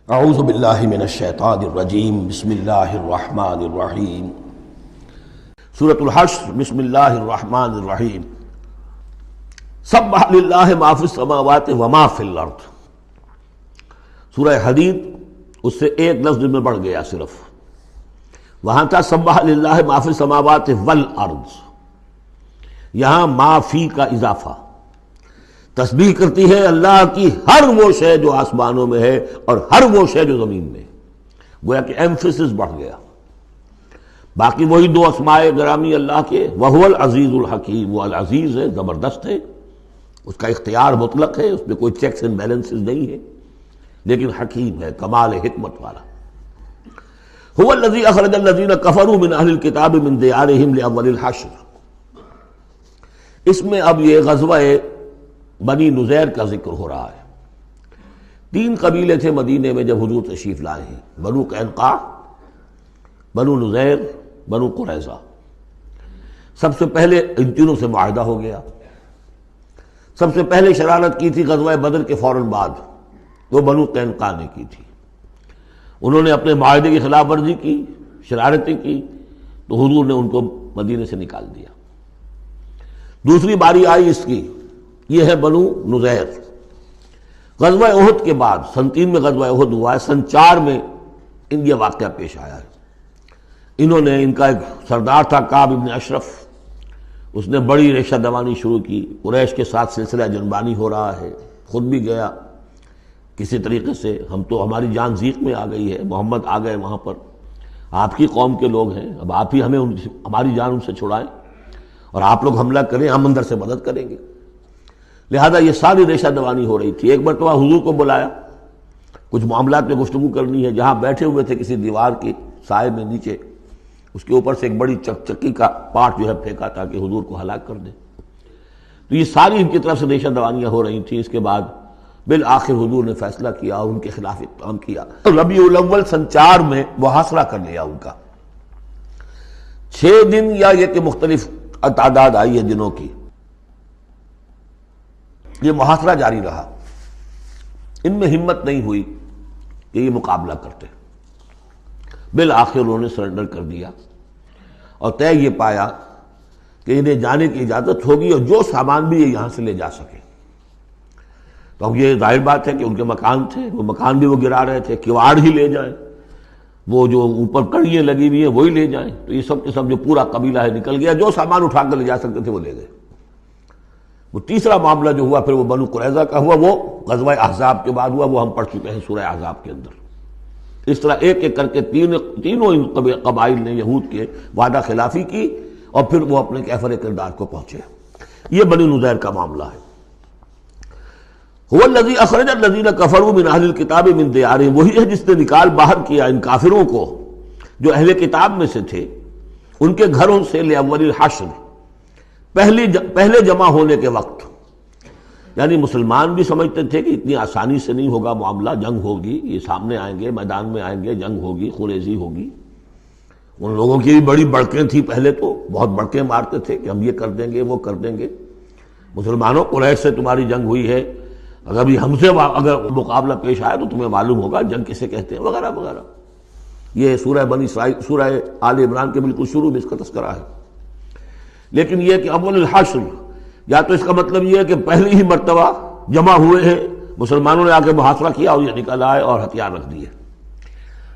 اعوذ باللہ من الشیطان الرجیم بسم اللہ الرحمن الرحیم سورۃ الحشر بسم اللہ الرحمن الرحیم سبح للہ ما فی السماوات وما فی الارض. سورہ حدید اس سے ایک لفظ میں بڑھ گیا، صرف وہاں تھا سبح للہ ما فی السماوات والارض، یہاں ما فی کا اضافہ، تسبیح کرتی ہے اللہ کی ہر وہ شے جو آسمانوں میں ہے اور ہر وہ شے جو زمین میں ہے. گویا کہ ایمفیسس بڑھ گیا. باقی وہی دو اسماء گرامی اللہ کے، وہو العزیز الحکیم، وہ العزیز ہے، زبردست ہے، اس کا اختیار مطلق ہے، اس میں کوئی چیکس اینڈ بیلنسز نہیں ہے، لیکن حکیم ہے، کمال حکمت والا. هو الذی اخرج الذین کفروا من اہل الکتاب من دیارہم لاول الحشر. اس میں اب یہ غزوہ بنی نذیر کا ذکر ہو رہا ہے. 3 قبیلے تھے مدینے میں جب حضور تشریف لائے ہیں، بنو قینقاع، بنو نذیر، بنو قریظہ. سب سے پہلے ان تینوں سے معاہدہ ہو گیا. سب سے پہلے شرارت کی تھی غزوہ بدر کے فوراً بعد، وہ بنو قینقاع نے کی تھی. انہوں نے اپنے معاہدے کی خلاف ورزی کی، شرارتیں کی، تو حضور نے ان کو مدینے سے نکال دیا. دوسری باری آئی اس کی، یہ ہے بنو نذیر. غزوہ احد کے بعد سن 3 میں غزوہ احد ہوا ہے، سن 4 میں ان یہ واقعہ پیش آیا ہے. انہوں نے، ان کا ایک سردار تھا کعب ابن اشرف، اس نے بڑی ریشہ دوانی شروع کی. قریش کے ساتھ سلسلہ جنبانی ہو رہا ہے، خود بھی گیا کسی طریقے سے. ہم تو، ہماری جان ضیق میں آ گئی ہے، محمد آ گئے وہاں پر، آپ کی قوم کے لوگ ہیں، اب آپ ہی ہمیں ہماری جان ان سے چھڑائیں اور آپ لوگ حملہ کریں، ہم اندر سے مدد کریں گے. لہذا یہ ساری ریشہ دوانی ہو رہی تھی. ایک مرتبہ حضور کو بلایا، کچھ معاملات میں گفتگو کرنی ہے. جہاں بیٹھے ہوئے تھے کسی دیوار کی سائے میں نیچے، اس کے اوپر سے ایک بڑی چکی کا پارٹ جو ہے پھینکا تاکہ حضور کو ہلاک کر دے. تو یہ ساری ان کی طرف سے ریشہ دوانیاں ہو رہی تھیں. اس کے بعد بالآخر حضور نے فیصلہ کیا اور ان کے خلاف اقدام کیا. ربیع الاول سن 4 میں محاصرہ کر لیا ان کا. 6 دن یا یہ کہ مختلف تعداد آئی ہے دنوں کی، یہ محاصرہ جاری رہا. ان میں ہمت نہیں ہوئی کہ یہ مقابلہ کرتے. بالآخر انہوں نے سرنڈر کر دیا اور طے یہ پایا کہ انہیں جانے کی اجازت ہوگی اور جو سامان بھی یہ یہاں سے لے جا سکے. تو اب یہ ظاہر بات ہے کہ ان کے مکان تھے، وہ مکان بھی وہ گرا رہے تھے، کواڑ ہی لے جائیں، وہ جو اوپر کڑیاں لگی ہوئی ہیں وہی لے جائیں. تو یہ سب کے سب جو پورا قبیلہ ہے نکل گیا، جو سامان اٹھا کر لے جا سکتے تھے وہ لے گئے. وہ تیسرا معاملہ جو ہوا پھر وہ بنو قریظہ کا ہوا، وہ غزوہ احزاب کے بعد ہوا، وہ ہم پڑھ چکے ہیں سورہ احزاب کے اندر. اس طرح ایک ایک کر کے تینوں قبائل نے یہود کے وعدہ خلافی کی اور پھر وہ اپنے کیفر کردار کو پہنچے. یہ بنی نذیر کا معاملہ ہے. هو الذی اخرج الذین کفروا من اہل الکتاب من دیارہم، وہی ہے جس نے نکال باہر کیا ان کافروں کو جو اہل کتاب میں سے تھے ان کے گھروں سے، لاول الحشر، پہلے جمع ہونے کے وقت. یعنی مسلمان بھی سمجھتے تھے کہ اتنی آسانی سے نہیں ہوگا معاملہ، جنگ ہوگی، یہ سامنے آئیں گے، میدان میں آئیں گے، جنگ ہوگی، خونریزی ہوگی. ان لوگوں کی بھی بڑی بڑکیں تھیں، پہلے تو بہت بڑکیں مارتے تھے کہ ہم یہ کر دیں گے، وہ کر دیں گے. مسلمانوں، قریش سے تمہاری جنگ ہوئی ہے، اگر بھی ہم سے اگر مقابلہ پیش آیا تو تمہیں معلوم ہوگا جنگ کسے کہتے ہیں، وغیرہ وغیرہ. یہ سورہ بنی اسرائیل، سورہ آل عمران کے بالکل شروع میں اس کا تذکرہ ہے. لیکن یہ کہ اول الحشر، یا تو اس کا مطلب یہ ہے کہ پہلی ہی مرتبہ جمع ہوئے ہیں مسلمانوں نے، آ کے محاصرہ کیا اور یہ نکل آئے اور ہتھیار رکھ دیے،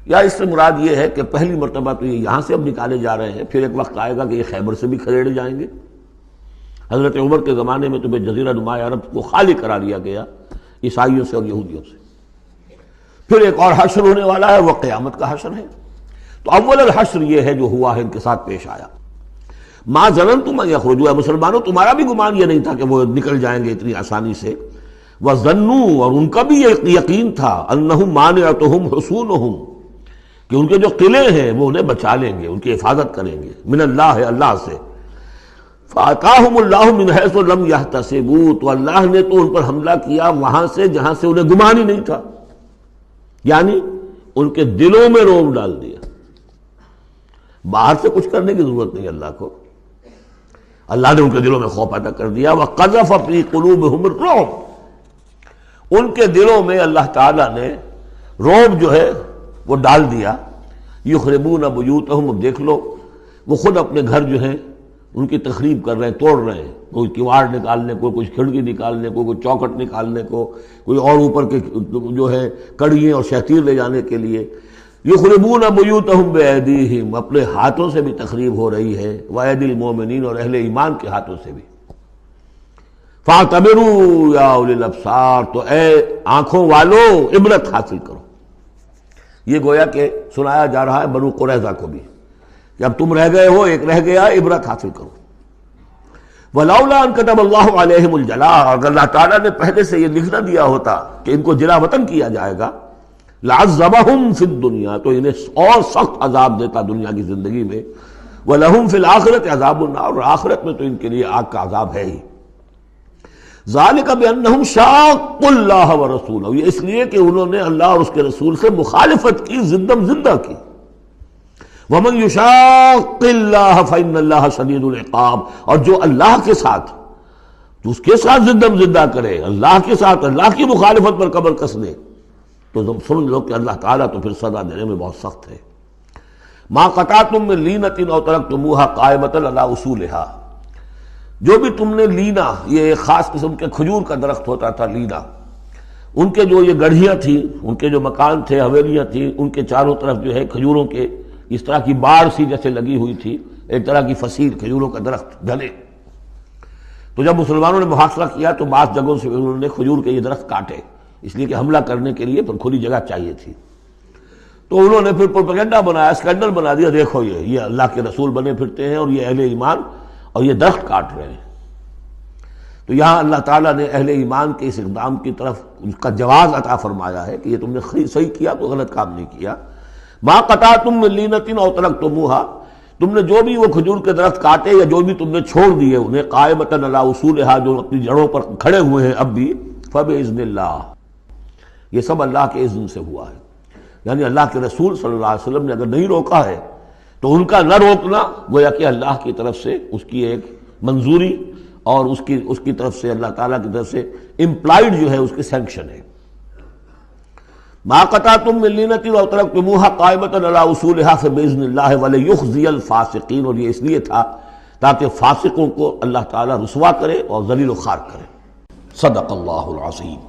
یا اس سے مراد یہ ہے کہ پہلی مرتبہ تو یہ یہاں سے اب نکالے جا رہے ہیں، پھر ایک وقت آئے گا کہ یہ خیبر سے بھی کھدیڑے جائیں گے. حضرت عمر کے زمانے میں تو جزیرہ نما عرب کو خالی کرا دیا گیا عیسائیوں سے اور یہودیوں سے. پھر ایک اور حشر ہونے والا ہے، وہ قیامت کا حشر ہے. تو اول الحشر یہ ہے جو ہوا ہے، ان کے ساتھ پیش آیا. ما ظننتم ان یخرجوا، مسلمانوں تمہارا بھی گمان یہ نہیں تھا کہ وہ نکل جائیں گے اتنی آسانی سے. وظنوا، اور ان کا بھی یہ یقین تھا، انہم مانعتہم حصونہم، کہ ان کے جو قلعے ہیں وہ انہیں بچا لیں گے، ان کی حفاظت کریں گے، من اللہ، اللہ سے. فَأَتَاهُمُ اللَّهُ مِنْ حَيْثُ لَمْ يَحْتَسِبُوا، تو اللہ نے تو ان پر حملہ کیا وہاں سے جہاں سے انہیں گمان ہی نہیں تھا. یعنی ان کے دلوں میں رعب ڈال دیا. باہر سے کچھ کرنے کی ضرورت نہیں اللہ کو، اللہ نے ان کے دلوں میں خوف پیدا کر دیا. وَقَذَفَ فِي قُلُوبِهِمُ الرُّعْبَ، ان کے دلوں میں اللہ تعالیٰ نے رعب جو ہے وہ ڈال دیا. یخربون بیوتہم، اب دیکھ لو وہ خود اپنے گھر جو ہیں ان کی تخریب کر رہے ہیں، توڑ رہے ہیں، کوئی کیواڑ نکالنے کو، کوئی کھڑکی نکالنے کو، کوئی چوکھٹ نکالنے کو، کوئی اور اوپر کے جو ہے کڑیاں اور شہتیر لے جانے کے لیے. یخربون بیوتہم بایدیہم، اپنے ہاتھوں سے بھی تخریب ہو رہی ہے، وایدی المومنین، اور اہل ایمان کے ہاتھوں سے بھی. فاعتبروا یا اولی الابصار، تو اے آنکھوں والو عبرت حاصل کرو. یہ گویا کہ سنایا جا رہا ہے بنو قریظہ کو بھی کہ اب تم رہ گئے ہو، ایک رہ گیا، عبرت حاصل کرو. ولولا ان كتب اللہ علیہم الجلاء، اگر اللہ تعالیٰ نے پہلے سے یہ لکھ نہ دیا ہوتا کہ ان کو جلا وطن کیا جائے گا، لعذبہم فی الدنیا، تو انہیں اور سخت عذاب دیتا دنیا کی زندگی میں. ولہم فی الآخرۃ عذاب النار، اور آخرت میں تو ان کے لیے آگ کا عذاب ہے ہی. ذالک بانہم شاقوا اللہ ورسولہ، یہ اس لیے کہ انہوں نے اللہ اور اس کے رسول سے مخالفت کی، زدم زدہ کی. ومن یشاق اللہ فإن اللہ شدید العقاب، اور جو اللہ کے ساتھ، تو اس کے ساتھ زدم زدہ کرے، اللہ کے ساتھ اللہ کی مخالفت پر کمر کس لے، تو تم سن لو کہ اللہ تعالیٰ تو پھر سزا دینے میں بہت سخت ہے. ما قطعتم من لینۃ او ترکتموها قائمۃ علی اصولھا، جو بھی تم نے لینا، یہ ایک خاص قسم کے کھجور کا درخت ہوتا تھا لینا، ان کے جو یہ گڑھیاں تھیں، ان کے جو مکان تھے، حویلیاں تھیں، ان کے چاروں طرف جو ہے کھجوروں کے اس طرح کی باڑ سی جیسے لگی ہوئی تھی، ایک طرح کی فصیل کھجوروں کا درخت گھنے. تو جب مسلمانوں نے محاصرہ کیا تو بعض جگہوں سے انہوں نے کھجور کے یہ درخت کاٹے، اس لیے کہ حملہ کرنے کے لیے پر کھلی جگہ چاہیے تھی. تو انہوں نے پھر پروپیگنڈا بنایا، اسکینڈل بنا دیا، دیکھو یہ اللہ کے رسول بنے پھرتے ہیں اور یہ اہل ایمان، اور یہ درخت کاٹ رہے ہیں. تو یہاں اللہ تعالیٰ نے اہل ایمان کے اس اقدام کی طرف اس کا جواز عطا فرمایا ہے کہ یہ تم نے صحیح کیا، تو غلط کام نہیں کیا. ما قطعتم من لینۃ او ترکتموها، تم نے جو بھی وہ کھجور کے درخت کاٹے یا جو بھی تم نے چھوڑ دیے انہیں، قائمۃ علی اصولھا، جو اپنی جڑوں پر کھڑے ہوئے ہیں اب بھی، فباذن اللہ، یہ سب اللہ کے اذن سے ہوا ہے. یعنی اللہ کے رسول صلی اللہ علیہ وسلم نے اگر نہیں روکا ہے تو ان کا نہ روکنا گویا کہ اللہ کی طرف سے اس کی ایک منظوری اور اس کی طرف سے اللہ تعالیٰ کی طرف سے امپلائڈ جو ہے اس کی سینکشن ہے. ما قطعتم من لینۃ او ترکتموها قائمۃ علی اصولھا فباذن اللہ ولیخزی الفاسقین، اور یہ اس لیے تھا تاکہ فاسقوں کو اللہ تعالیٰ رسوا کرے اور ذلیل و خوار کرے. صدق اللہ العظیم.